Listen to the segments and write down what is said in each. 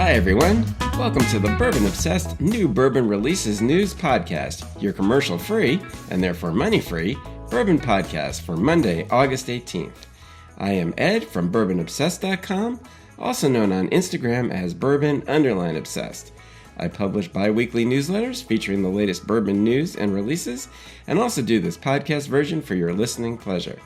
Hi, everyone. Welcome to the Bourbon Obsessed New Bourbon Releases News Podcast, your commercial-free, and therefore money-free, bourbon podcast for Monday, August 18th. I am Ed from bourbonobsessed.com, also known on Instagram as bourbon_obsessed. I publish bi-weekly newsletters featuring the latest bourbon news and releases, and also do this podcast version for your listening pleasure.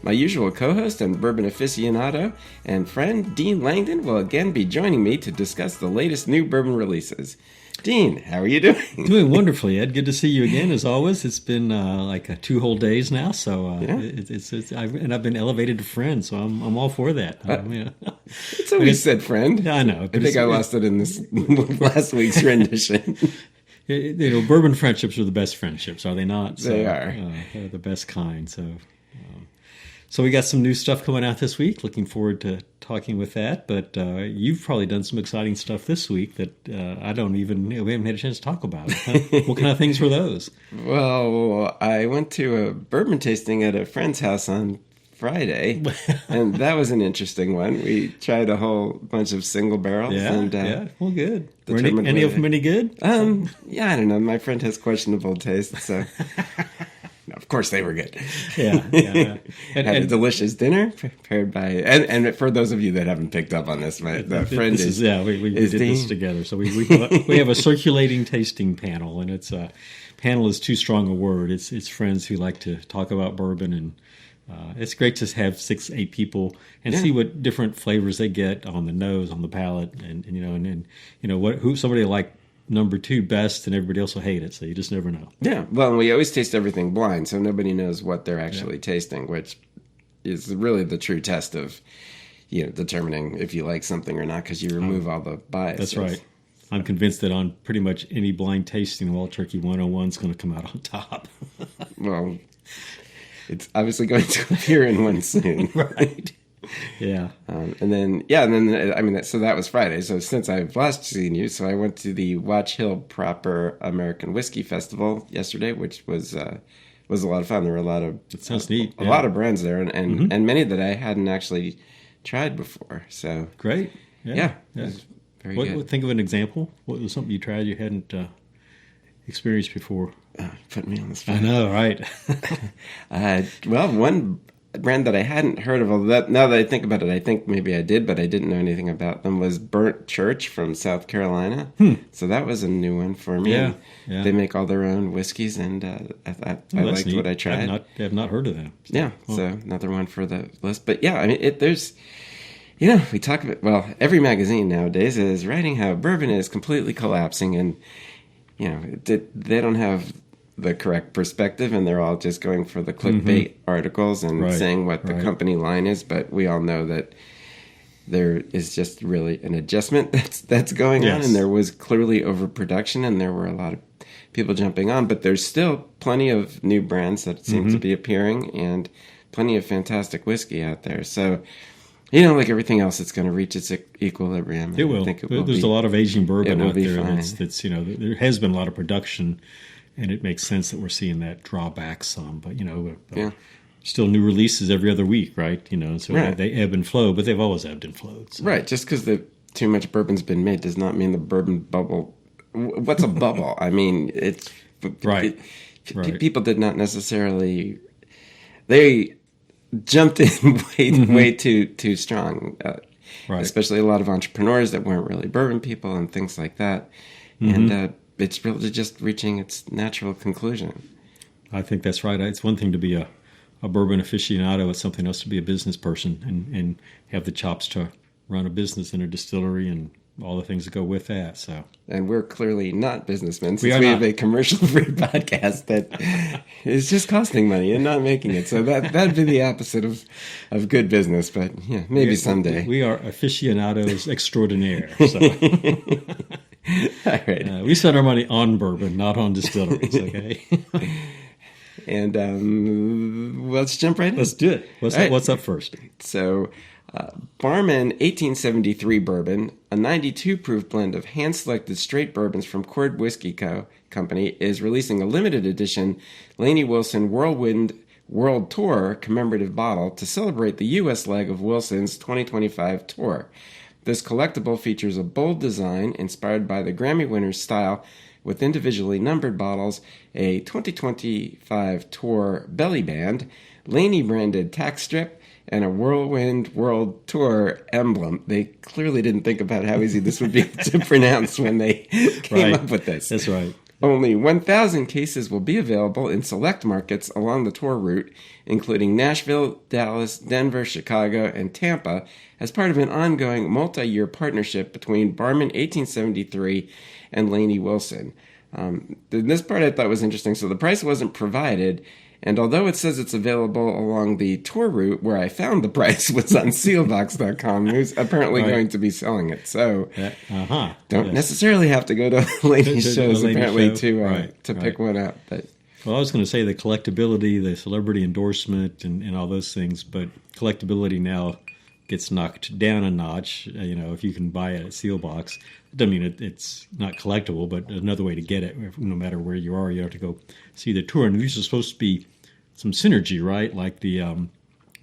My usual co-host and bourbon aficionado and friend, Dean Langdon, will again be joining me to discuss the latest new bourbon releases. Dean, how are you doing? Doing wonderfully, Ed. Good to see you again, as always. It's been like 2 whole days now, so I've been elevated to friend, so I'm all for that. It's always said friend. I know. I think I lost it in this last week's rendition. Bourbon friendships are the best friendships, are they not? So, they are. They're the best kind, So we got some new stuff coming out this week. Looking forward to talking with that. But you've probably done some exciting stuff this week that we haven't had a chance to talk about. What kind of things were those? Well, I went to a bourbon tasting at a friend's house on Friday, and that was an interesting one. We tried a whole bunch of single barrels. Well, good. Were any of them any good? I don't know. My friend has questionable taste, so... Of course, they were good. Yeah. Had a delicious dinner prepared by, and for those of you that haven't picked up on this, we did this together. So we have a circulating tasting panel, and it's panel is too strong a word. It's friends who like to talk about bourbon, and it's great to have 6-8 people and see what different flavors they get on the nose, on the palate, and who somebody like number 2 best, and everybody else will hate it, so you just never know. Yeah, well, we always taste everything blind, so nobody knows what they're actually tasting, which is really the true test of determining if you like something or not, because you remove all the bias. That's right. I'm convinced that on pretty much any blind tasting, Wild Turkey 101 is going to come out on top. Well, it's obviously going to appear in one soon. Right. Yeah. So that was Friday. So since I've last seen you, so I went to the Watch Hill Proper American Whiskey Festival yesterday, which was a lot of fun. There were a lot of lot of brands there, and many that I hadn't actually tried before. So great. Yeah. It was very good. Think of an example. What was something you tried you hadn't experienced before? Put me on the spot. I know, right? One brand that I hadn't heard of, now that I think about it, I think maybe I did, but I didn't know anything about them, was Burnt Church from South Carolina. So that was a new one for me. Yeah. They make all their own whiskeys, and I liked neat. what I tried. I have not heard of them. So another one for the list. But yeah, I mean, there's, we talk about, every magazine nowadays is writing how bourbon is completely collapsing, and, they don't have the correct perspective, and they're all just going for the clickbait articles and saying what the company line is. But we all know that there is just really an adjustment that's going on, and there was clearly overproduction, and there were a lot of people jumping on. But there's still plenty of new brands that seem to be appearing, and plenty of fantastic whiskey out there. So, like everything else, it's going to reach its equilibrium. It will. There's a lot of aging bourbon out there that's there has been a lot of production. And it makes sense that we're seeing that draw back some, but still new releases every other week, right? So they ebb and flow, but they've always ebbed and flowed. So. Right, just because too much bourbon's been made does not mean the bourbon bubble. What's a bubble? I mean, it's right. People did not necessarily. They jumped in way too strong. Especially a lot of entrepreneurs that weren't really bourbon people and things like that, and. It's really just reaching its natural conclusion. I think that's right. It's one thing to be a bourbon aficionado. It's something else to be a business person and have the chops to run a business in a distillery and all the things that go with that. So, and we're clearly not businessmen, since we have a commercial-free podcast that is just costing money and not making it. So that'd be the opposite of good business. But maybe someday. We are aficionados extraordinaire. So. All right. We spend our money on bourbon, not on distilleries, okay? And let's jump right in. Let's do it. What's up first? So, Barmen 1873 bourbon, a 92 proof blend of hand-selected straight bourbons from Woodford Whiskey Co. Company, is releasing a limited edition Lainey Wilson Whirlwind World Tour commemorative bottle to celebrate the U.S. leg of Wilson's 2025 tour. This collectible features a bold design inspired by the Grammy winner's style with individually numbered bottles, a 2025 tour belly band, Laney branded tack strip, and a Whirlwind World Tour emblem. They clearly didn't think about how easy this would be to pronounce when they came up with this. That's right. Only 1,000 cases will be available in select markets along the tour route, including Nashville, Dallas, Denver, Chicago, and Tampa, as part of an ongoing multi-year partnership between Barmen 1873 and Laney Wilson. This part I thought was interesting. So the price wasn't provided, and although it says it's available along the tour route, where I found the price was on sealbox.com, who's apparently going to be selling it. So don't necessarily have to go to Laney's shows apparently to pick one up. But well, I was going to say the collectability, the celebrity endorsement, and all those things, but collectability now gets knocked down a notch. If you can buy it at Sealbox, it doesn't mean it's not collectible, but another way to get it, no matter where you are, you have to go see the tour. And these are supposed to be some synergy, right? Like the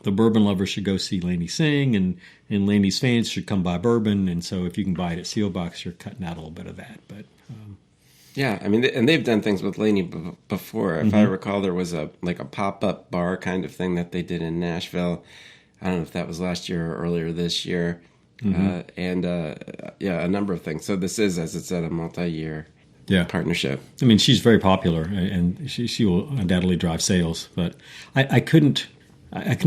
bourbon lovers should go see Laney sing, and Laney's fans should come buy bourbon. And so if you can buy it at Sealbox, you're cutting out a little bit of that. But yeah, I mean, and they've done things with Laney before. If I recall, there was a pop-up bar kind of thing that they did in Nashville. I don't know if that was last year or earlier this year. And a number of things. So this is, as it said, a multi-year partnership. I mean, she's very popular, and she will undoubtedly drive sales. But I couldn't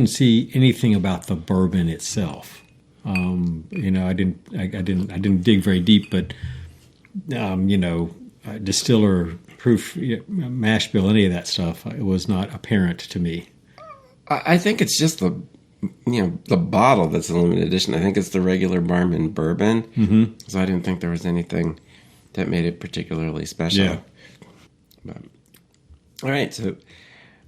see anything about the bourbon itself. I didn't dig very deep, but distiller proof, mash bill, any of that stuff, it was not apparent to me. I think it's just the bottle that's a limited edition. I think it's the regular Barmen bourbon. So I didn't think there was anything that made it particularly special. Yeah. But, all right, so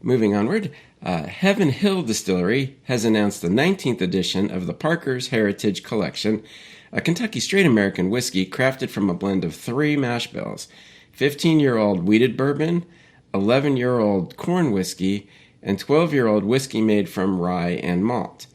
moving onward, Heaven Hill Distillery has announced the 19th edition of the Parker's Heritage Collection, a Kentucky straight American whiskey crafted from a blend of 3 mash bills: 15-year-old wheated bourbon, 11-year-old corn whiskey, and 12-year-old whiskey made from rye and malt.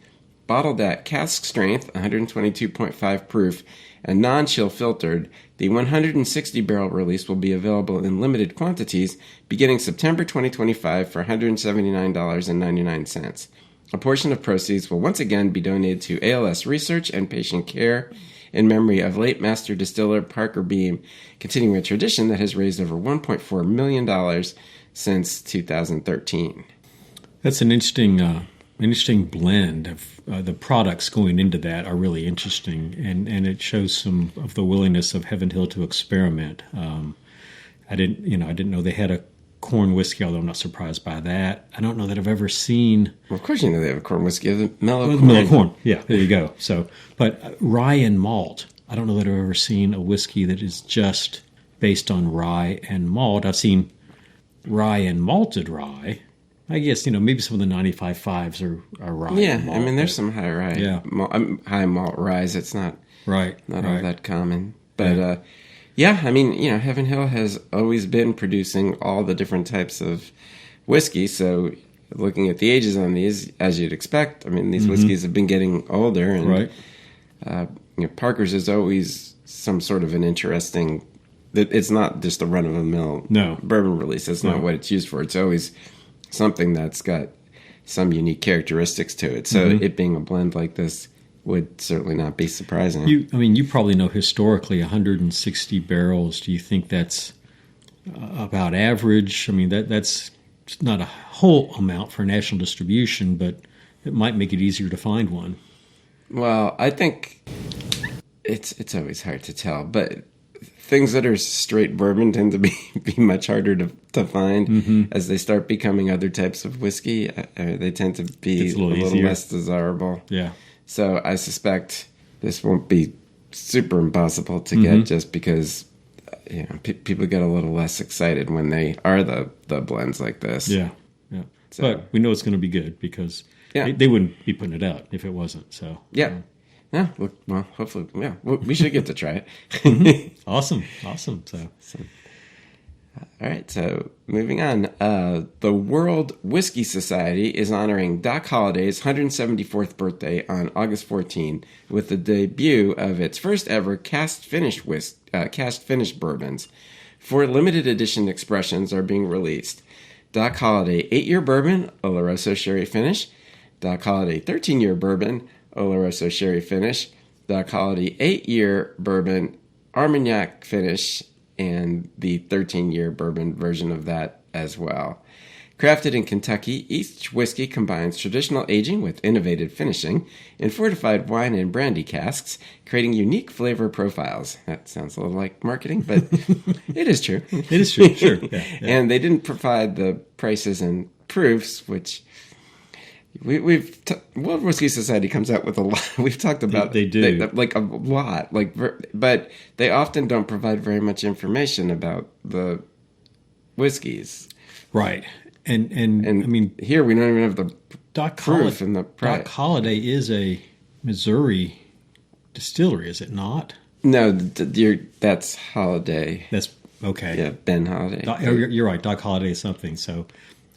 Bottled at cask strength, 122.5 proof, and non-chill filtered, the 160-barrel release will be available in limited quantities beginning September 2025 for $179.99. A portion of proceeds will once again be donated to ALS research and patient care in memory of late master distiller Parker Beam, continuing a tradition that has raised over $1.4 million since 2013. That's an interesting blend of the products going into that are really interesting, and it shows some of the willingness of Heaven Hill to experiment. I didn't know they had a corn whiskey, although I'm not surprised by that. I don't know that I've ever seen. Well, of course, you know they have a corn whiskey, the mellow corn. Yeah, there you go. So, but rye and malt, I don't know that I've ever seen a whiskey that is just based on rye and malt. I've seen rye and malted rye. I guess, maybe some of the 95.5s are rye. Yeah, malt, I mean, there's some high rye. High malt rye. It's not all that common. But, Heaven Hill has always been producing all the different types of whiskey. So looking at the ages on these, as you'd expect, I mean, these whiskeys have been getting older. And, Parker's is always some sort of an interesting... It's not just a run-of-the-mill bourbon release. That's not what it's used for. It's always... something that's got some unique characteristics to it. So it being a blend like this would certainly not be surprising. You probably know historically 160 barrels. Do you think that's about average? I mean, that's not a whole amount for national distribution, but it might make it easier to find one. Well, I think it's always hard to tell, but things that are straight bourbon tend to be much harder to find as they start becoming other types of whiskey. They tend to be a little less desirable. Yeah. So I suspect this won't be super impossible to get just because people get a little less excited when they are the blends like this. Yeah. Yeah. So, but we know it's going to be good because they wouldn't be putting it out if it wasn't. So yeah. Yeah, well, hopefully, we should get to try it. Awesome. So, All right, so moving on. The World Whiskey Society is honoring Doc Holliday's 174th birthday on August 14 with the debut of its first ever cast finish bourbons. 4 limited edition expressions are being released. Doc Holliday 8-year bourbon, Oloroso sherry finish. Doc Holliday 13-year bourbon, Oloroso sherry finish. Doc Holliday 8-year bourbon, Armagnac finish, and the 13-year bourbon version of that as well. Crafted in Kentucky, each whiskey combines traditional aging with innovative finishing in fortified wine and brandy casks, creating unique flavor profiles. That sounds a little like marketing, but it is true. It is true, sure. Yeah. And they didn't provide the prices and proofs, which World Whiskey Society comes out with a lot. We've talked about they do like a lot, but they often don't provide very much information about the whiskeys, right? And I mean, here we don't even have the proof in the price. Doc Holliday is a Missouri distillery, is it not? No, that's Holliday. That's okay. Yeah, Ben Holliday. You're right. Doc Holliday is something. So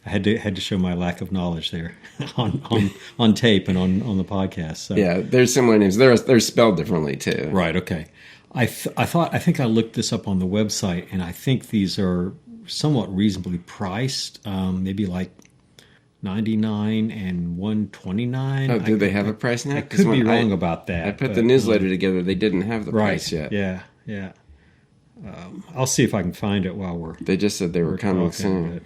I had to show my lack of knowledge there on tape and on the podcast. So. Yeah, there's similar names. They're spelled differently too. Right. Okay. I think I looked this up on the website, and I think these are somewhat reasonably priced. Maybe like $99 and $129. Oh, do they have a price now? I could be wrong about that. I put the newsletter together. They didn't have the price yet. Yeah. I'll see if I can find it while we're. They just said they were coming soon.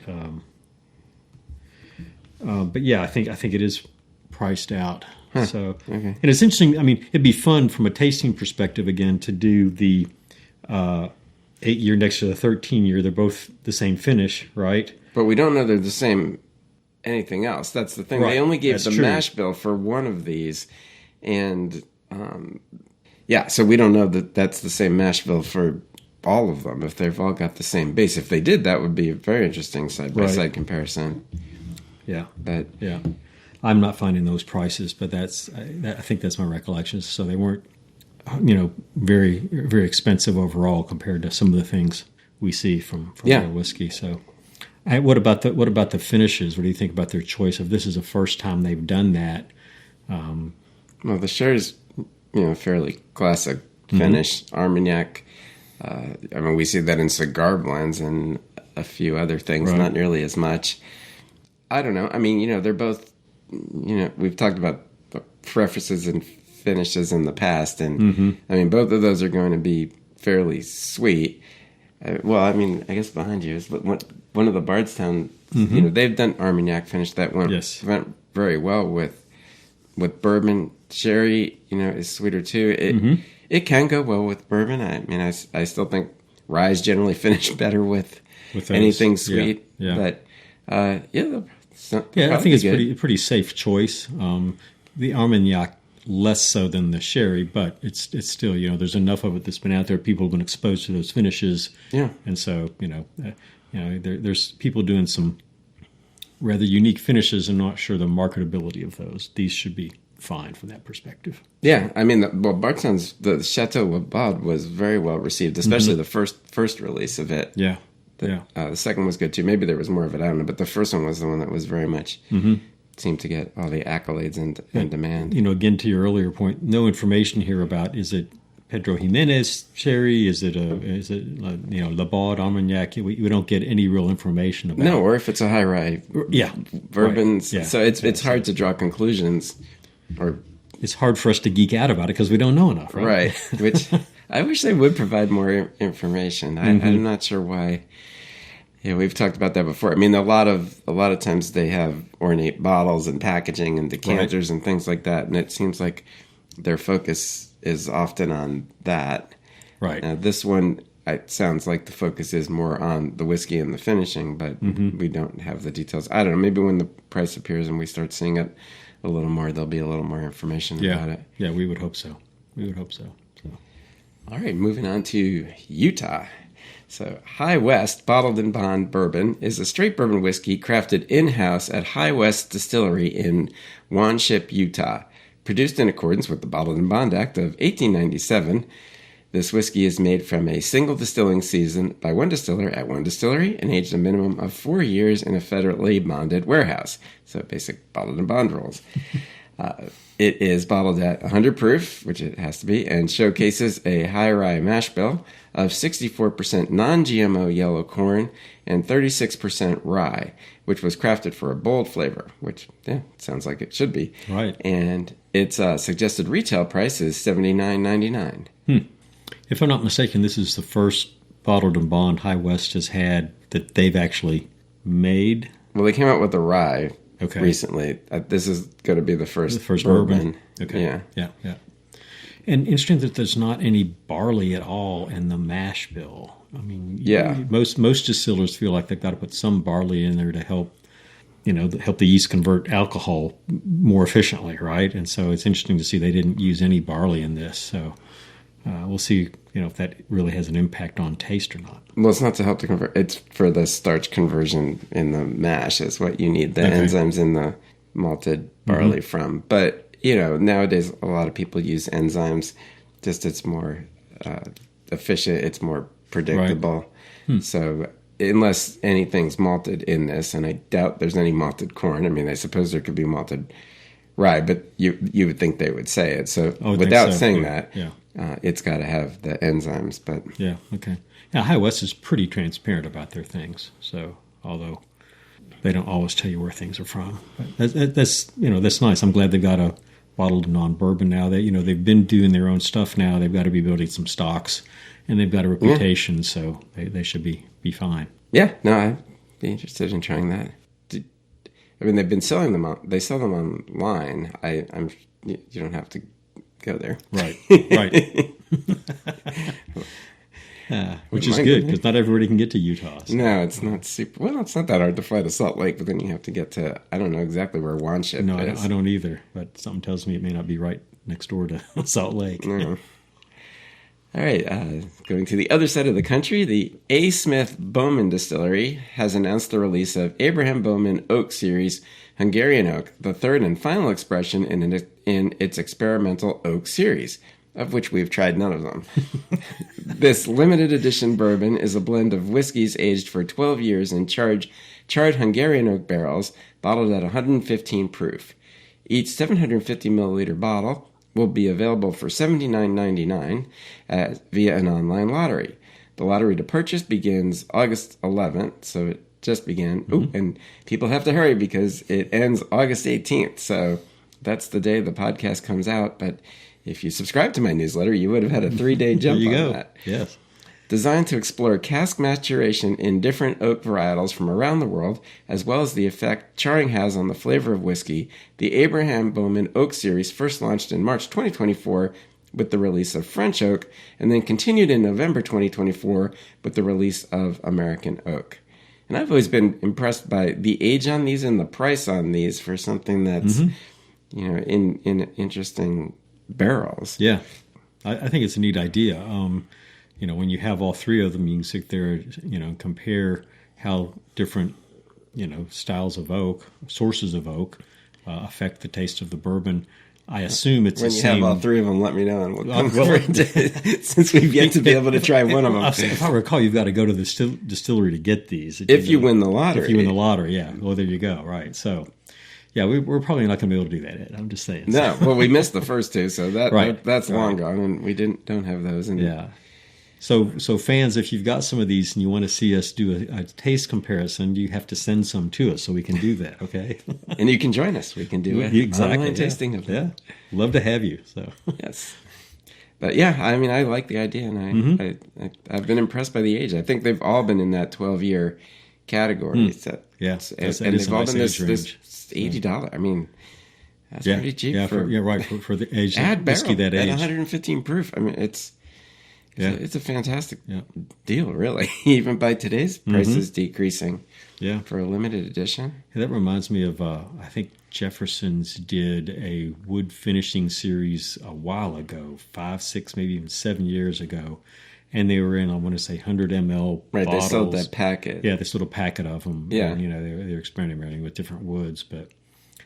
But yeah, I think it is priced out. Huh. So, okay. And it's interesting. I mean, it'd be fun from a tasting perspective again to do the 8-year next to the 13-year. They're both the same finish, right? But we don't know they're the same anything else. That's the thing. Right. They only gave the true. mash bill for one of these, and so we don't know that that's the same mash bill for all of them. If they've all got the same base, if they did, that would be a very interesting side by side comparison. Yeah, but yeah, I'm not finding those prices, but I think that's my recollection. So they weren't, very very expensive overall compared to some of the things we see from their whiskey. So, what about the finishes? What do you think about their choice? If this is the first time they've done that, well, the sherry's fairly classic finish. Armagnac. We see that in cigar blends and a few other things, not nearly as much. I don't know. I mean, they're both, we've talked about the prefaces and finishes in the past, and I mean, both of those are going to be fairly sweet. I guess behind you is one of the Bardstown, they've done Armagnac finish that went very well with bourbon. Sherry, is sweeter too. It can go well with bourbon. I mean, I still think ryes generally finish better with anything sweet. Yeah. But I think it's a pretty safe choice. The Armagnac less so than the sherry, but it's still there's enough of it that's been out there. People have been exposed to those finishes. Yeah, and so there's people doing some rather unique finishes. I'm not sure the marketability of those. These should be fine from that perspective. Yeah, I mean, Bardstown's the Chateau Labaud was very well received, especially the first release of it. Yeah. The second was good too. Maybe there was more of it, I don't know. But the first one was the one that was very much seemed to get all the accolades and demand. Again, to your earlier point, no information here about is it Pedro Jimenez sherry? Is it Labaud Armagnac? We don't get any real information about. No, or if it's a high rye. Yeah, bourbons. Right. Yeah. So it's hard to draw conclusions, or it's hard for us to geek out about it because we don't know enough. Right. Which I wish they would provide more information. I'm not sure why. Yeah, we've talked about that before. I mean, a lot of times they have ornate bottles and packaging and decanters and things like that, and it seems like their focus is often on that. Right. This one, it sounds like the focus is more on the whiskey and the finishing, but we don't have the details. I don't know. Maybe when the price appears and we start seeing it a little more, there'll be a little more information about it. Yeah, we would hope so. All right, moving on to Utah. So, High West Bottled and Bond Bourbon is a straight bourbon whiskey crafted in-house at High West Distillery in Wanship, Utah. Produced in accordance with the Bottled and Bond Act of 1897, This whiskey is made from a single distilling season by one distiller at one distillery and aged a minimum of 4 years in a federally bonded warehouse. So basic bottled and bond rules. It is bottled at 100 proof, which it has to be, and showcases a high rye mash bill of 64% non-GMO yellow corn and 36% rye, which was crafted for a bold flavor, which sounds like it should be. Right. And its suggested retail price is $79.99. If I'm not mistaken, this is the first bottled and bond High West has had that they've actually made. Well, they came out with the rye recently. This is going to be the first bourbon. Okay. Yeah. And interesting that there's not any barley at all in the mash bill. I mean, most distillers feel like they've got to put some barley in there to help the yeast convert alcohol more efficiently, right? And so it's interesting to see they didn't use any barley in this. So we'll see, if that really has an impact on taste or not. Well, it's not to help to convert. It's for the starch conversion in the mash. Is what you need the enzymes in the malted barley from. But nowadays a lot of people use enzymes. Just it's more efficient. It's more predictable. Right. So unless anything's malted in this, and I doubt there's any malted corn. I mean, I suppose there could be malted rye, but you would think they would say it. So without saying that, it's got to have the enzymes. But High West is pretty transparent about their things. So although they don't always tell you where things are from, but that's nice. I'm glad they've got a bottled and non-bourbon now. They've been doing their own stuff now. They've got to be building some stocks, and they've got a reputation, so they should be fine. Yeah, no, I'd be interested in trying that. They've been selling them. They sell them online. You don't have to go there, right? Which is good because not everybody can get to Utah. So. No, it's not super. Well, it's not that hard to fly to Salt Lake, but then you have to get to. I don't know exactly where Wanship is. I don't either. But something tells me it may not be right next door to Salt Lake. No. All right, going to the other side of the country, the A. Smith Bowman Distillery has announced the release of Abraham Bowman Oak Series Hungarian Oak, the third and final expression in its experimental oak series, of which we've tried none of them. This limited edition bourbon is a blend of whiskeys aged for 12 years in charred Hungarian oak barrels, bottled at 115 proof. Each 750 milliliter bottle will be available for $79.99 via an online lottery. The lottery to purchase begins August 11th, so it just began. Mm-hmm. And people have to hurry because it ends August 18th, so that's the day the podcast comes out. But if you subscribe to my newsletter, you would have had a 3-day jump on that. Yes. Designed to explore cask maturation in different oak varietals from around the world, as well as the effect charring has on the flavor of whiskey, the Abraham Bowman Oak Series first launched in March 2024 with the release of French Oak, and then continued in November 2024 with the release of American Oak. And I've always been impressed by the age on these and the price on these for something that's, in interesting barrels. Yeah, I think it's a neat idea. When you have all three of them, you can sit there, compare how different, styles of oak, sources of oak, affect the taste of the bourbon. I assume it's when the you same. have all three of them, let me know, and we'll come over since we've yet to be able to try one of them. If I recall, you've got to go to the distillery to get these. If you win the lottery. If you win the lottery, yeah. Well, there you go. Right. So, yeah, we're probably not going to be able to do that, Ed. I'm just saying. No. Well, we missed the first two, so that's long gone, and we don't have those. And yeah. So fans, if you've got some of these and you want to see us do a taste comparison, you have to send some to us so we can do that, okay? And you can join us. We can do an online tasting of them. Yeah, love to have you. So yes. But yeah, I like the idea, and I've been impressed by the age. I think they've all been in that 12-year category. And they've all been this $80. That's pretty cheap for the age whiskey that age. At 115 proof. It's a fantastic deal, really. Even by today's prices decreasing for a limited edition. Yeah, that reminds me of, I think Jefferson's did a wood finishing series a while ago, 5, 6, maybe even 7 years ago. And they were in, I want to say, 100 ml bottles. They sold that packet. Yeah, they sold a packet of them. Yeah. And, they're experimenting with different woods. But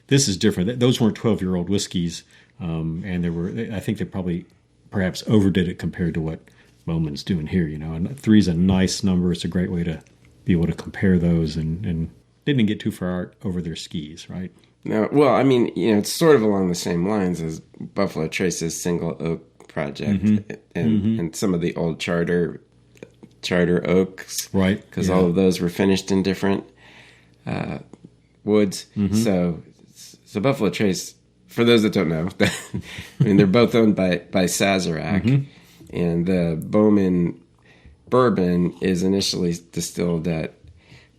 this is different. Those weren't 12-year-old whiskeys. And I think they probably perhaps overdid it compared to what Bowman's doing here, and 3 is a nice number. It's a great way to be able to compare those and didn't get too far over their skis, right? No, well, I mean, it's sort of along the same lines as Buffalo Trace's Single Oak project and some of the old charter oaks, right? Because all of those were finished in different woods. So Buffalo Trace, for those that don't know, I mean, they're both owned by Sazerac, and the Bowman bourbon is initially distilled at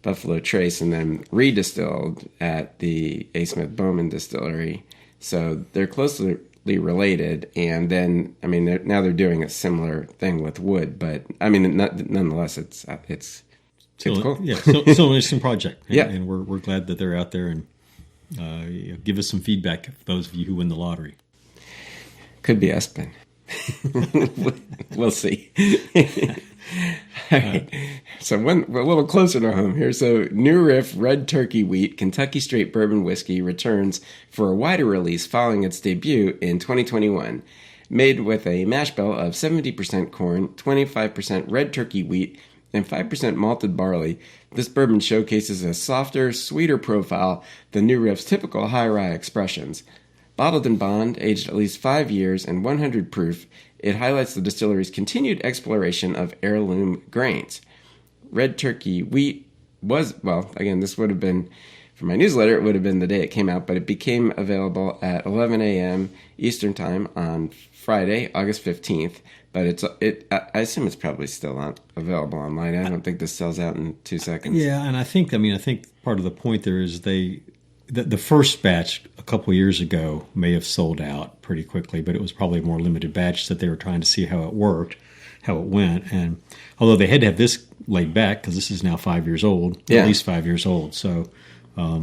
Buffalo Trace and then redistilled at the A. Smith Bowman distillery. So they're closely related. And then, I mean, now they're doing a similar thing with wood. But, I mean, nonetheless, it's cool. Yeah, so an interesting project. Yeah. And we're glad that they're out there. And give us some feedback, those of you who win the lottery. Could be us, Ben. We'll see. All right. So a little closer to home here. So New Riff Red Turkey Wheat Kentucky Straight Bourbon Whiskey returns for a wider release following its debut in 2021. Made with a mash bill of 70% corn, 25% red turkey wheat, and 5% malted barley, this bourbon showcases a softer, sweeter profile than New Riff's typical high rye expressions. Bottled in bond, aged at least 5 years and 100 proof, it highlights the distillery's continued exploration of heirloom grains. Red Turkey Wheat was, well, again, this would have been, for my newsletter, it would have been the day it came out, but it became available at 11 a.m. Eastern Time on Friday, August 15th. But I assume it's probably still not available online. I don't think this sells out in 2 seconds. Yeah, and I think part of the point there is the first batch a couple of years ago may have sold out pretty quickly, but it was probably a more limited batch that they were trying to see how it worked, how it went. And although they had to have this laid back because this is now 5 years old, at least 5 years old. So, I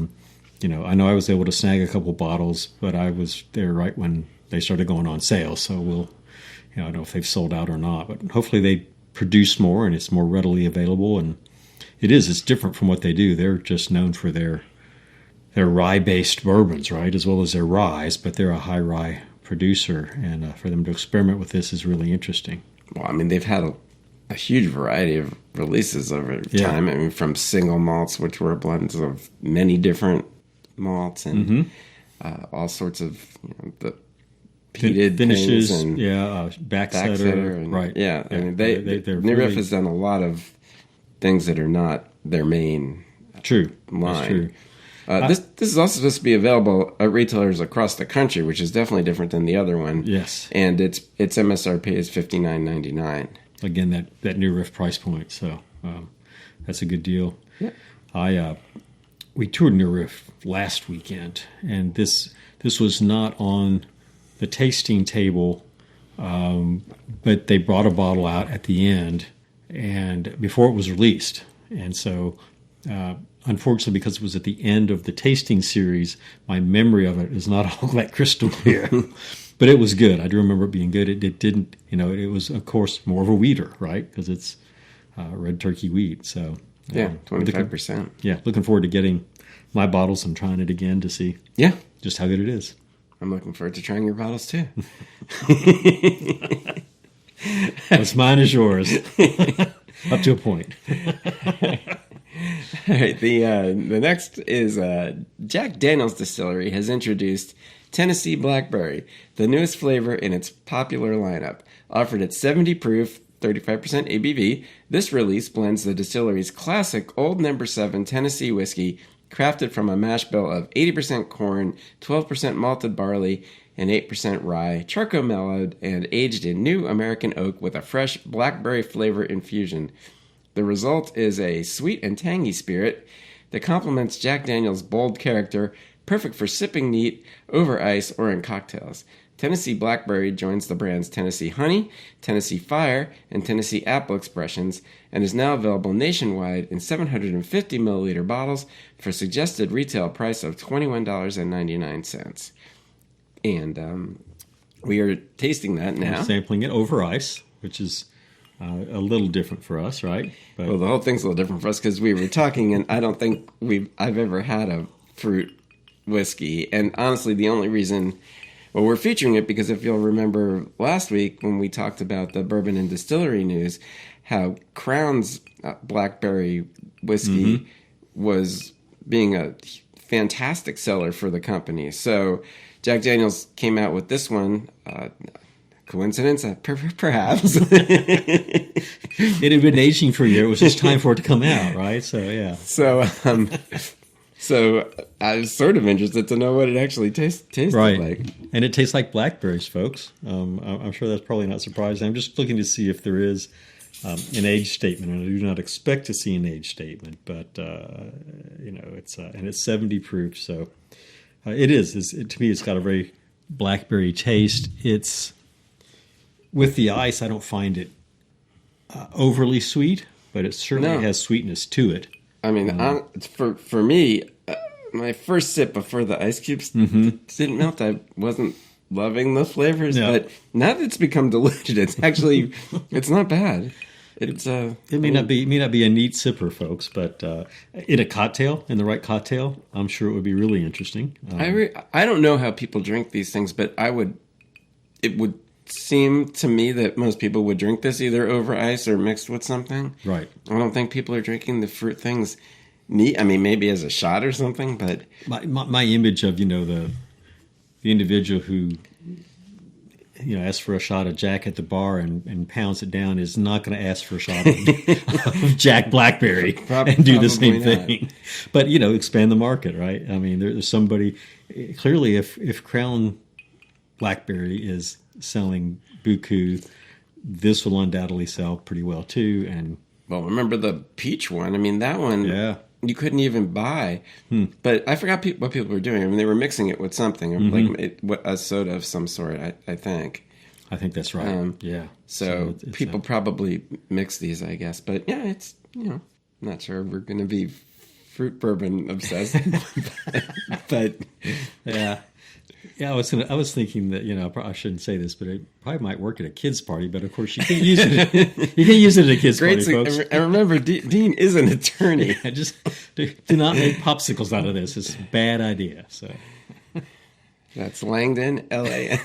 know I was able to snag a couple bottles, but I was there right when they started going on sale. So I don't know if they've sold out or not, but hopefully they produce more and it's more readily available. And it's different from what they do. They're just known for their rye-based bourbons, right, as well as their ryes, but they're a high rye producer, and for them to experiment with this is really interesting. Well, I mean, they've had a huge variety of releases over time. I mean, from single malts, which were blends of many different malts, and all sorts of the peated finishes, and backsetter, and, right? Yeah, I mean, New Riff has done a lot of things that are not their main line. That's true. This is also supposed to be available at retailers across the country, which is definitely different than the other one. Yes, and its MSRP is $59.99. Again, that New Riff price point, so that's a good deal. Yeah, we toured New Riff last weekend, and this was not on the tasting table, but they brought a bottle out at the end and before it was released, and so. Unfortunately, because it was at the end of the tasting series, my memory of it is not all that crystal clear. But it was good. I do remember it being good. It didn't, it was, of course, more of a wheater, right? Because it's red turkey wheat. So 25%. Looking forward to getting my bottles and trying it again to see just how good it is. I'm looking forward to trying your bottles, too. What's mine is yours. Up to a point. All right, the next is Jack Daniel's Distillery has introduced Tennessee Blackberry, the newest flavor in its popular lineup. Offered at 70 proof, 35% ABV, this release blends the distillery's classic Old No. 7 Tennessee whiskey, crafted from a mash bill of 80% corn, 12% malted barley, and 8% rye, charcoal mellowed, and aged in new American oak with a fresh blackberry flavor infusion. The result is a sweet and tangy spirit that complements Jack Daniel's bold character, perfect for sipping neat, over ice, or in cocktails. Tennessee Blackberry joins the brand's Tennessee Honey, Tennessee Fire, and Tennessee Apple expressions, and is now available nationwide in 750 milliliter bottles for a suggested retail price of $21.99. And we are tasting that now. We're sampling it over ice, which is a little different for us, right? But, well, the whole thing's a little different for us because we were talking, and I don't think I've ever had a fruit whiskey. And honestly, the only reason, Well, we're featuring it because if you'll remember last week when we talked about the bourbon and distillery news, how Crown's blackberry whiskey was being a fantastic seller for the company. So Jack Daniel's came out with this one. Coincidence? Perhaps. It had been aging for a year. It was just time for it to come out, right? So, yeah. So I was sort of interested to know what it actually tasted like. And it tastes like blackberries, folks. I'm sure that's probably not surprising. I'm just looking to see if there is an age statement, and I do not expect to see an age statement. But it's 70 proof, so it is. To me, it's got a very blackberry taste. It's with the ice. I don't find it overly sweet, but it certainly has sweetness to it. I mean, for me, my first sip before the ice cubes didn't melt, I wasn't loving the flavors. Yeah. But now that it's become diluted, it's not bad. It may not be a neat sipper, folks, but in the right cocktail, I'm sure it would be really interesting. I don't know how people drink these things, but it would seem to me that most people would drink this either over ice or mixed with something. Right. I don't think people are drinking the fruit things neat. I mean, maybe as a shot or something, but my image of the individual who asks for a shot of Jack at the bar and pounds it down is not going to ask for a shot of Jack Blackberry and do the same thing. But expand the market, right? I mean, there's somebody clearly if Crown Blackberry is selling buku, this will undoubtedly sell pretty well too. And well, remember the peach one? I mean, that one you couldn't even buy. But I forgot what people were doing. I mean, they were mixing it with something, like a soda of some sort. I think. I think that's right. So people probably mix these, I guess. But yeah, it's not sure we're going to be fruit bourbon obsessed, but yeah. Yeah, I was thinking that I shouldn't say this, but it probably might work at a kids' party. But of course, you can't use it. You can't use it at a kids' party, folks. And remember, Dean is an attorney. Just do not make popsicles out of this. It's a bad idea. So that's Langdon, Langdon.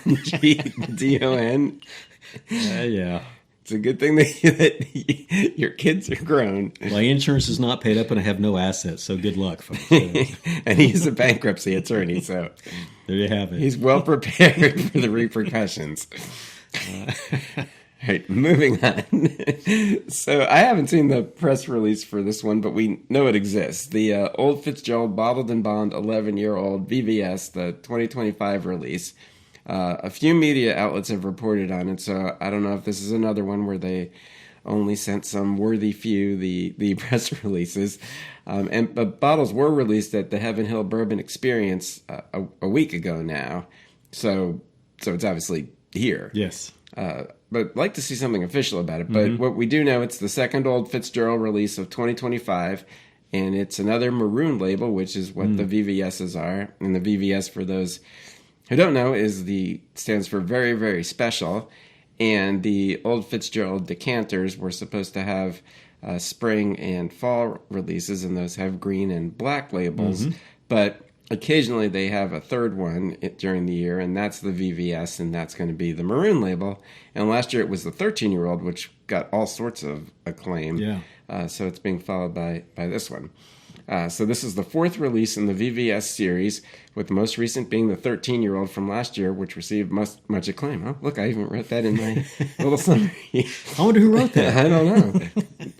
Yeah. It's a good thing that your kids are grown. My insurance is not paid up, and I have no assets. So good luck, folks. And he's a bankruptcy attorney, so there you have it. He's well prepared for the repercussions. All right, moving on. So I haven't seen the press release for this one, but we know it exists. The Old Fitzgerald Bottled and Bond 11-year-old VVS, the 2025 release. A few media outlets have reported on it, so I don't know if this is another one where they only sent some worthy few the press releases. But bottles were released at the Heaven Hill Bourbon Experience a week ago now, so it's obviously here. Yes. But I'd like to see something official about it. But what we do know, it's the second Old Fitzgerald release of 2025, and it's another maroon label, which is what the VVSs are. And the VVS, for those who don't know, stands for very, very special. And the Old Fitzgerald decanters were supposed to have spring and fall releases, and those have green and black labels. But occasionally they have a third one during the year, and that's the VVS, and that's going to be the maroon label. And last year it was the 13-year-old, which got all sorts of acclaim. Yeah. So it's being followed by this one. So this is the fourth release in the VVS series, with the most recent being the 13-year-old from last year, which received much acclaim. Oh, look, I even wrote that in my little summary. I wonder who wrote that. I don't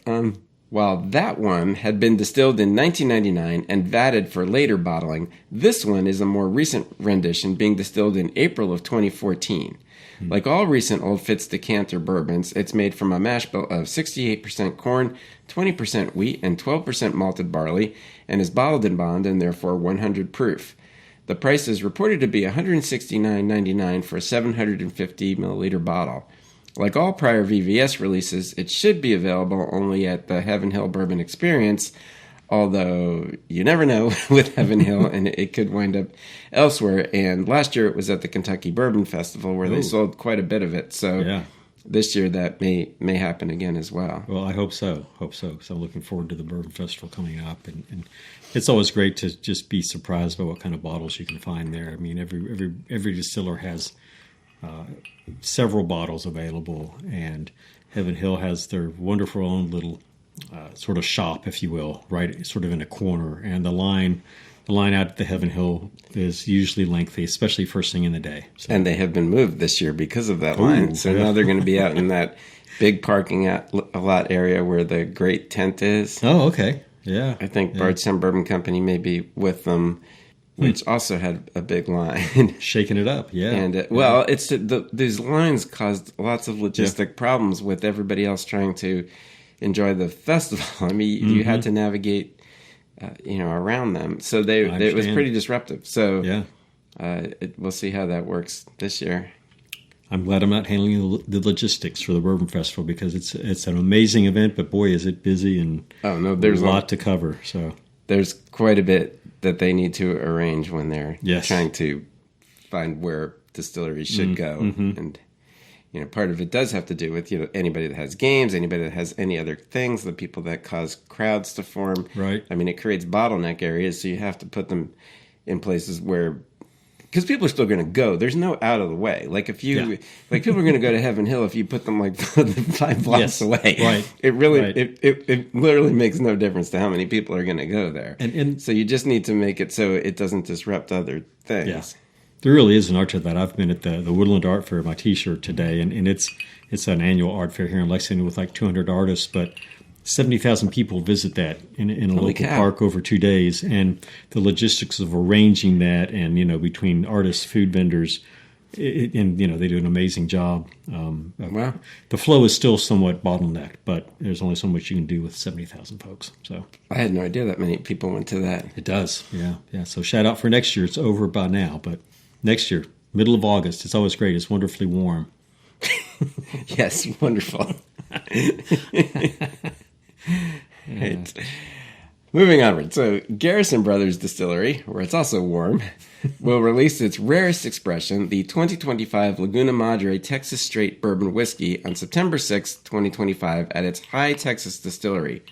know. While that one had been distilled in 1999 and vatted for later bottling, this one is a more recent rendition, being distilled in April of 2014. Like all recent Old Fitz decanter bourbons, it's made from a mash bill of 68% corn, 20% wheat, and 12% malted barley, and is bottled in bond and therefore 100 proof. The price is reported to be $169.99 for a 750 milliliter bottle. Like all prior VVS releases, it should be available only at the Heaven Hill Bourbon Experience, although you never know with Heaven Hill, and it could wind up elsewhere. And last year it was at the Kentucky Bourbon Festival, where they sold quite a bit of it. So this year that may happen again as well. Well, I hope so. So I'm looking forward to the Bourbon Festival coming up, and it's always great to just be surprised by what kind of bottles you can find there. I mean, every distiller has several bottles available, and Heaven Hill has their wonderful own little sort of shop, if you will, right, sort of in a corner, and the line out at the Heaven Hill is usually lengthy, especially first thing in the day. So. And they have been moved this year because of that line. So now they're going to be out in that big parking lot area where the great tent is. Oh, okay. Yeah. I think Bardstown Bourbon Company may be with them, which also had a big line. Shaking it up, yeah. And, it's these lines caused lots of logistic problems with everybody else trying to enjoy the festival. I mean, you had to navigate around them. So it was pretty disruptive. So we'll see how that works this year. I'm glad I'm not handling the logistics for the Bourbon Festival because it's an amazing event, but boy, is it busy and there's a lot to cover. So there's quite a bit that they need to arrange when they're trying to find where distilleries should go. And part of it does have to do with anybody that has games, anybody that has any other things, the people that cause crowds to form. Right. I mean, it creates bottleneck areas, so you have to put them in places where, because people are still going to go. There's no out of the way. Like if you, people are going to go to Heaven Hill if you put them like 5 blocks away. Right. It really, it literally makes no difference to how many people are going to go there. And so you just need to make it so it doesn't disrupt other things. Yeah. There really is an art to that. I've been at the Woodland Art Fair, my T-shirt today, and it's an annual art fair here in Lexington with like 200 artists, but 70,000 people visit that in a local park over 2 days, and the logistics of arranging that, and between artists, food vendors, they do an amazing job. Wow. The flow is still somewhat bottlenecked, but there's only so much you can do with 70,000 folks. So I had no idea that many people went to that. It does, yeah. So shout out for next year. It's over by now, but next year, middle of August, it's always great. It's wonderfully warm. Yes, wonderful. Right. Moving onward. So Garrison Brothers Distillery, where it's also warm, will release its rarest expression, the 2025 Laguna Madre Texas Straight Bourbon Whiskey, on September 6, 2025 at its High Texas Distillery.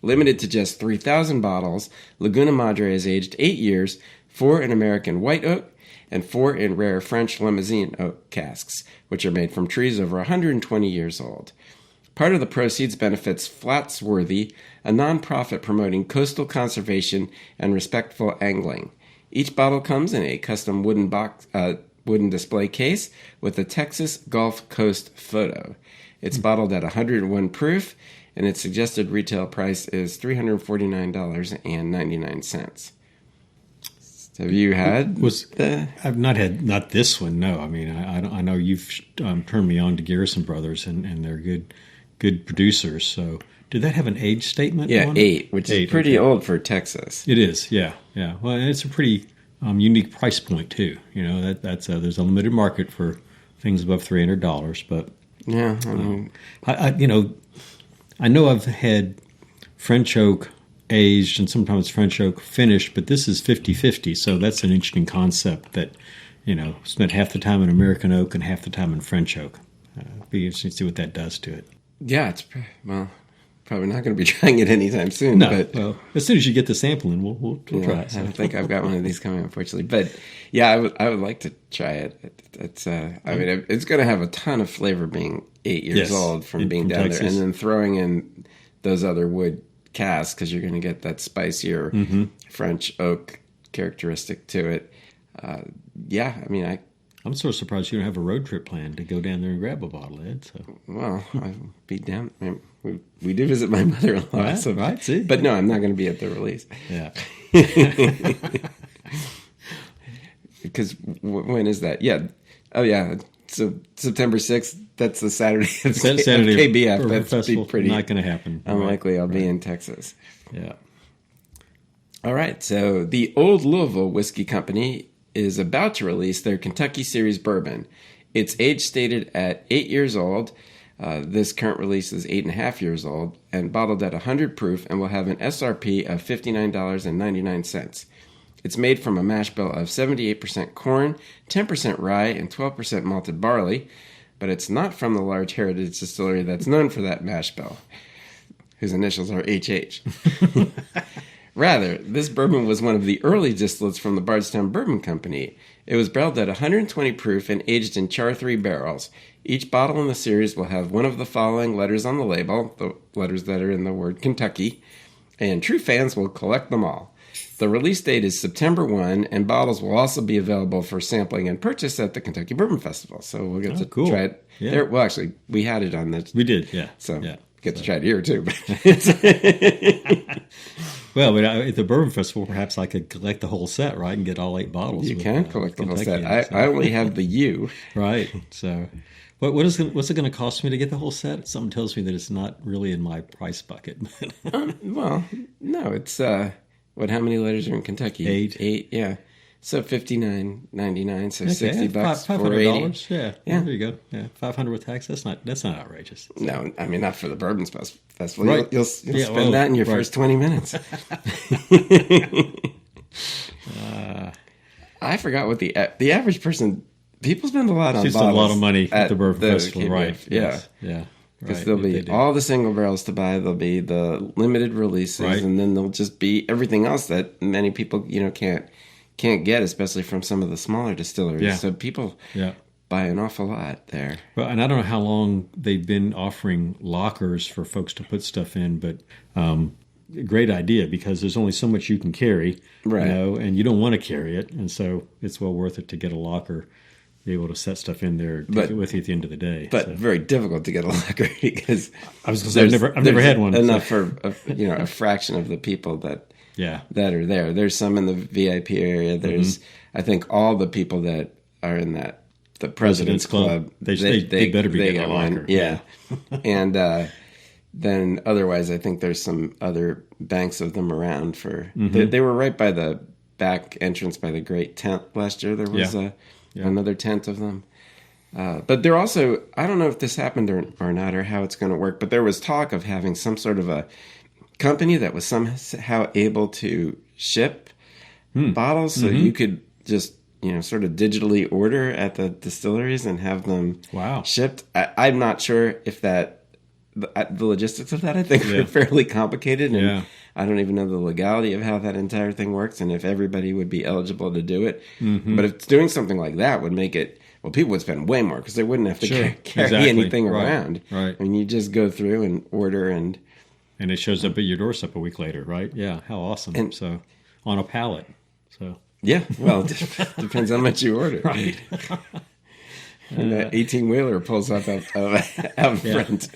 Limited to just 3,000 bottles, Laguna Madre is aged 8 years, 4 in American white oak, and 4 in rare French Limousin oak casks, which are made from trees over 120 years old. Part of the proceeds benefits Flatsworthy, a nonprofit promoting coastal conservation and respectful angling. Each bottle comes in a custom wooden display case with a Texas Gulf Coast photo. It's bottled at 101 proof, and its suggested retail price is $349.99. Have you had? I've not had this one. No, I mean I know you've turned me on to Garrison Brothers, and they're good producers. So did that have an age statement? Yeah, on 8, which is pretty old for Texas. It is. Yeah. Well, and it's a pretty unique price point too. That's there's a limited market for things above $300, but yeah, I mean, I know I've had French oak aged and sometimes French oak finished, but this is 50-50, so that's an interesting concept that, spent half the time in American oak and half the time in French oak. Be interesting to see what that does to it. Yeah, it's probably not going to be trying it anytime soon. No, but well, as soon as you get the sample in, we'll try it. So. I don't think I've got one of these coming, unfortunately. But yeah, I would like to try it. It's it's going to have a ton of flavor being 8 years old from being down Texas. there, and then throwing in those other wood casks because you're going to get that spicier French oak characteristic to it. I'm sort of surprised you don't have a road trip planned to go down there and grab a bottle, Ed. So. Well, I'd be down. We do visit my mother-in-law. Right, so, right, see. But no, I'm not going to be at the release. Yeah. Because when is that? Yeah. Oh, yeah. So September 6th, that's the Saturday of KBF. That's pretty not going to happen. Unlikely I'll be in Texas. Yeah. All right. So the Old Louisville Whiskey Company is about to release their Kentucky Series bourbon. Its age stated at 8 years old. This current release is 8.5 years old and bottled at 100 proof and will have an SRP of $59.99. It's made from a mash bill of 78% corn, 10% rye, and 12% malted barley. but it's not from the large heritage distillery that's known for that mash bill, whose initials are HH. Rather, this bourbon was one of the early distillates from the Bardstown Bourbon Company. It was barreled at 120 proof and aged in char 3 barrels. Each bottle in the series will have one of the following letters on the label, the letters that are in the word Kentucky, and true fans will collect them all. The release date is September 1, and bottles will also be available for sampling and purchase at the Kentucky Bourbon Festival. So we'll get to try it there. Well, actually, we had it on the... We did, yeah. So get to try it here, too. Well, but at the Bourbon Festival, perhaps I could collect the whole set, right, and get all 8 bottles. You can collect the whole set. I only have the U. Right. So what's it going to cost me to get the whole set? Something tells me that it's not really in my price bucket. Well, no, it's... how many letters are in Kentucky? 8, yeah. So $59.99, so $60, $500. Yeah, there you go. Yeah, $500 with tax. That's not outrageous. No, I mean not for the Bourbon Festival. Right. You'll spend that in your first 20 minutes. I forgot what the average person. People spend a lot on bottles. A lot of money at the Bourbon Festival, right? Yeah. Because there'll be all the single barrels to buy, there'll be the limited releases, and then there'll just be everything else that many people can't get, especially from some of the smaller distilleries. Yeah. So people buy an awful lot there. Well, and I don't know how long they've been offering lockers for folks to put stuff in, but great idea because there's only so much you can carry, right? And you don't want to carry it, and so it's well worth it to get a locker. Be able to set stuff in there with you at the end of the day, but very difficult to get a locker because I was going to say I've never had one enough for a fraction of the people that are there. There's some in the VIP area. There's I think all the people that are in the President's Club. They better be getting a locker. Yeah, and then otherwise I think there's some other banks of them around for. They were right by the back entrance by the Great Tent last year. There was another tent of them. But they're also, I don't know if this happened or not or how it's going to work, but there was talk of having some sort of a company that was somehow able to ship bottles so you could just, sort of digitally order at the distilleries and have them shipped. I'm not sure if the logistics of that, I think, are fairly complicated. And I don't even know the legality of how that entire thing works and if everybody would be eligible to do it. But if doing something like that would make it, well, people would spend way more because they wouldn't have to carry anything around. Right. I mean, you just go through and order and it shows up at your doorstep a week later, right? Yeah, how awesome. And so on a pallet. So yeah, well, it depends how much you order. Right. And that 18-wheeler pulls up out front.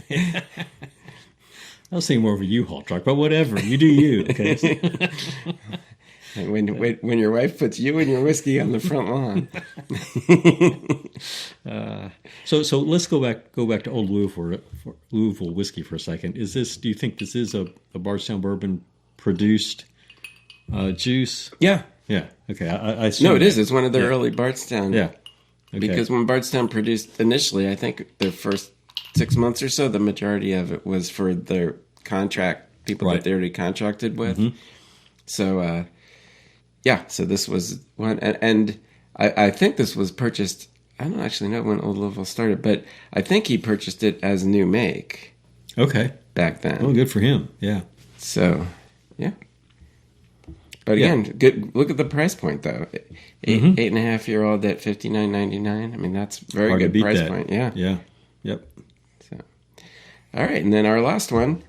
I was thinking more of a U-Haul truck, but whatever. You do you. Okay. And when your wife puts you and your whiskey on the front lawn. So let's go back to Old Louisville whiskey for a second. Do you think this is a Bardstown bourbon produced juice? Yeah. Yeah. Okay. I no, it is. It's one of their early Bardstown. Yeah. Okay. Because when Bardstown produced initially, I think their first 6 months or so, the majority of it was for their contract people that they already contracted with. So, so this was one, and I think this was purchased. I don't actually know when Old Louisville started, but I think he purchased it as a new make. Okay, back then. Oh, good for him. Yeah. So, yeah. But again, good. Look at the price point though. 8.5-year-old at $59.99. I mean, that's very good price point. Yeah. Yeah. Yep. So, all right, and then our last one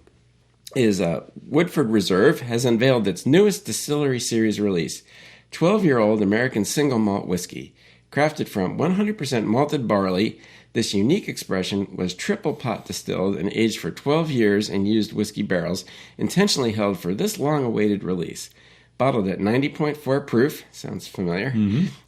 is Woodford Reserve has unveiled its newest distillery series release, 12-year-old American single malt whiskey. Crafted from 100% malted barley, this unique expression was triple pot distilled and aged for 12 years in used whiskey barrels, intentionally held for this long-awaited release. Bottled at 90.4 proof, sounds familiar,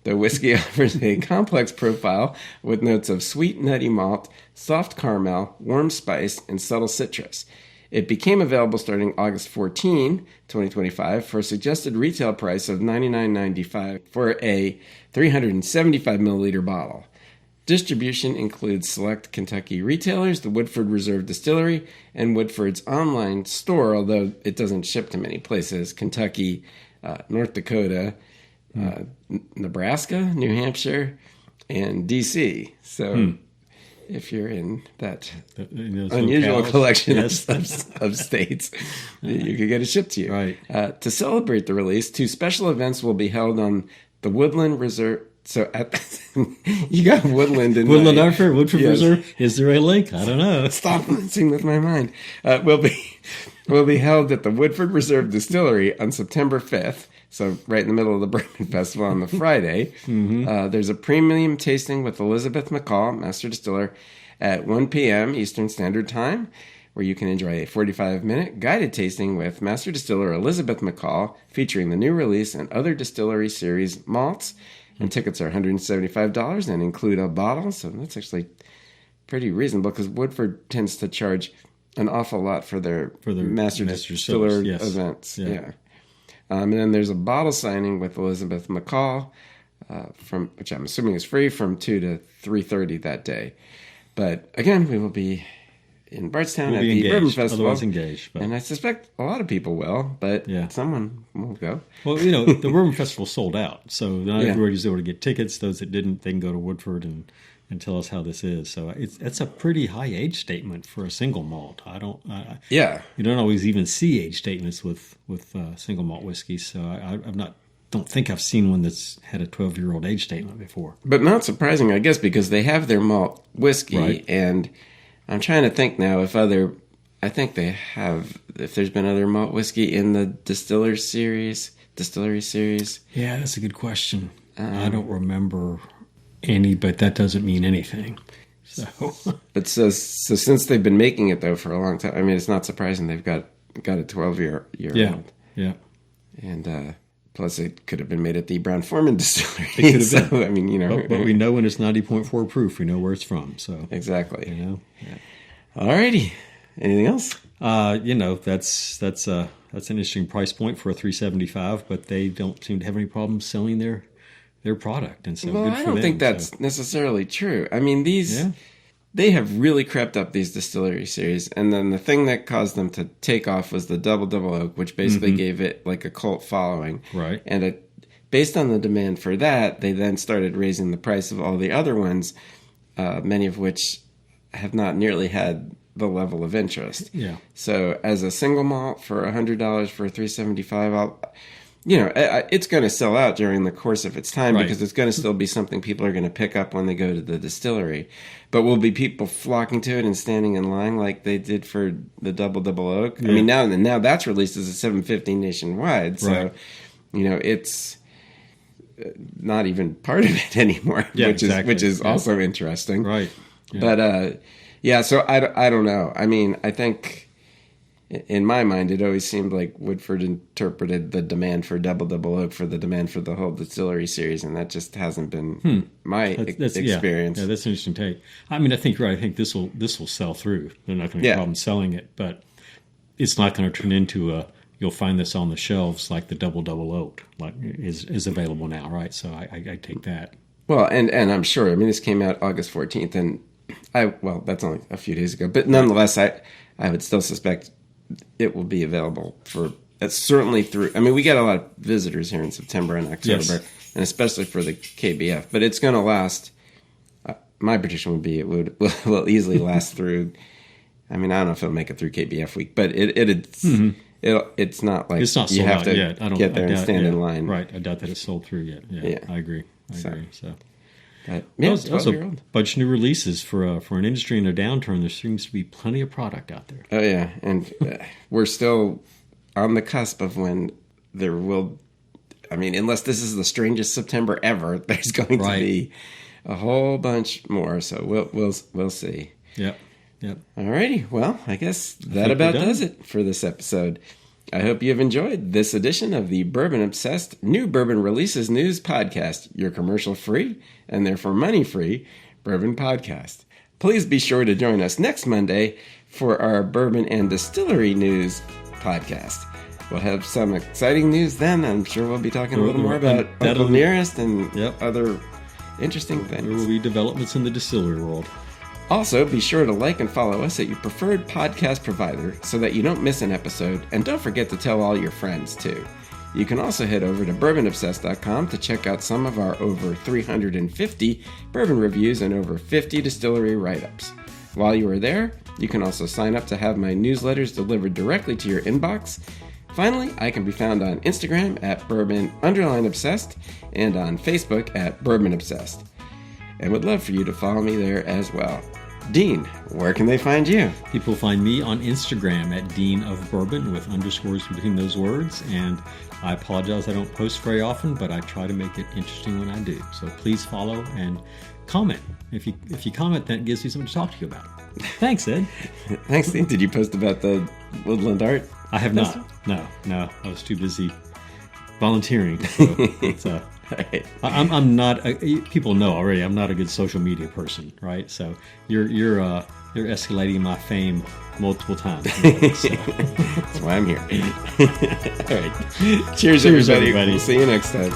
the whiskey offers a complex profile with notes of sweet, nutty malt, soft caramel, warm spice, and subtle citrus. It became available starting August 14, 2025, for a suggested retail price of $99.95 for a 375 milliliter bottle. Distribution includes select Kentucky retailers, the Woodford Reserve Distillery, and Woodford's online store, although it doesn't ship to many places, Kentucky, North Dakota, Nebraska, New Hampshire, and D.C. So if you're in that in unusual locales. collection Yes. of states, you could get it shipped to you. Right. To celebrate the release, 2 special events will be held on the Woodland Reserve. So you got Woodland in Woodland Arthur, Woodford Yes. Reserve. Is there a link? I don't know. Stop messing with my mind. Will be held at the Woodford Reserve Distillery on September 5th. So right in the middle of the Bourbon Festival on the Friday. There's a premium tasting with Elizabeth McCall, Master Distiller, at 1 p.m. Eastern Standard Time, where you can enjoy a 45-minute guided tasting with Master Distiller Elizabeth McCall, featuring the new release and other distillery series malts. And tickets are $175 and include a bottle. So that's actually pretty reasonable because Woodford tends to charge an awful lot for their Master Distiller events. Yeah. And then there's a bottle signing with Elizabeth McCall, from which I'm assuming is free, from 2 to 3:30 that day. But again, we will be in Bardstown at the Bourbon Festival. Otherwise engaged. But. And I suspect a lot of people will, but someone will go. Well, the Bourbon Festival sold out, so not everybody's able to get tickets. Those that didn't, they can go to Woodford and tell us how this is. So that's a pretty high age statement for a single malt. You don't always even see age statements with single malt whiskey. So don't think I've seen one that's had a 12-year-old age statement before. But not surprising, I guess, because they have their malt whiskey, right. And I'm trying to think now if there's been other malt whiskey in the distillery series. Yeah, that's a good question. I don't remember any, but that doesn't mean anything. So, but so since they've been making it though for a long time, I mean, it's not surprising they've got a 12-year old. Yeah. And plus, it could have been made at the Brown-Forman distillery. It could have been. I mean, but we know when it's 90.4 proof, we know where it's from. So exactly. Yeah. Alrighty. Anything else? That's an interesting price point for a $375, but they don't seem to have any problem selling their product, and so well, good for I don't them, think that's necessarily true. I mean, they have really crept up these distillery series, and then the thing that caused them to take off was the Double Oak, which basically gave it like a cult following. Right. And based on the demand for that, they then started raising the price of all the other ones, many of which have not nearly had the level of interest. Yeah. So as a single malt for $100 for $375, it's going to sell out during the course of its time, right, because it's going to still be something people are going to pick up when they go to the distillery. But will be people flocking to it and standing in line like they did for the Double Oak? Yeah. I mean, now that's released as a 750 nationwide, so right, it's not even part of it anymore, yeah, which is also interesting, right? Yeah. But so I don't know. I mean, I think, in my mind, it always seemed like Woodford interpreted the demand for Double Oak for the demand for the whole distillery series, and that just hasn't been my experience. Yeah, that's an interesting take. I mean, I think you're right. I think this will sell through. They're not going to have a problem selling it, but it's not going to turn into you'll find this on the shelves like the Double Oak is available now, right? So I take that. Well, and I'm sure. I mean, this came out August 14th, and that's only a few days ago, but nonetheless, I would still suspect it will be available for certainly through. I mean, we get a lot of visitors here in September and October, yes, and especially for the KBF. But it's going to last. My prediction would be it will easily last through. I mean, I don't know if it'll make it through KBF week, but it's not like it's not you have to yet. get there and stand in line. Right, I doubt that it's sold through yet. Yeah. I agree. So. Also, a bunch of new releases for an industry in a downturn. There seems to be plenty of product out there. Oh yeah, and we're still on the cusp of when there will. I mean, unless this is the strangest September ever, there's going to be a whole bunch more. So we'll see. Yep. Alrighty. Well, I guess that about does it for this episode. I hope you have enjoyed this edition of the Bourbon Obsessed New Bourbon Releases News Podcast, your commercial-free and therefore money-free bourbon podcast. Please be sure to join us next Monday for our Bourbon and Distillery News podcast. We'll have some exciting news then. I'm sure we'll be talking a little more about Uncle Nearest and other interesting things. There will be developments in the distillery world. Also, be sure to like and follow us at your preferred podcast provider so that you don't miss an episode, and don't forget to tell all your friends, too. You can also head over to bourbonobsessed.com to check out some of our over 350 bourbon reviews and over 50 distillery write-ups. While you are there, you can also sign up to have my newsletters delivered directly to your inbox. Finally, I can be found on Instagram at bourbon_obsessed and on Facebook at bourbon obsessed. And would love for you to follow me there as well. Dean, where can they find you? People find me on Instagram at Dean of Bourbon with underscores between those words. And I apologize I don't post very often, but I try to make it interesting when I do. So please follow and comment. If you comment, that gives me something to talk to you about. Thanks, Ed. Thanks, Dean. Did you post about the Woodland Art? I have not. No. I was too busy volunteering. So it's, right. I'm not. People know already. I'm not a good social media person, right? So you're escalating my fame multiple times. So. That's why I'm here. All right. Cheers, everybody. We'll see you next time.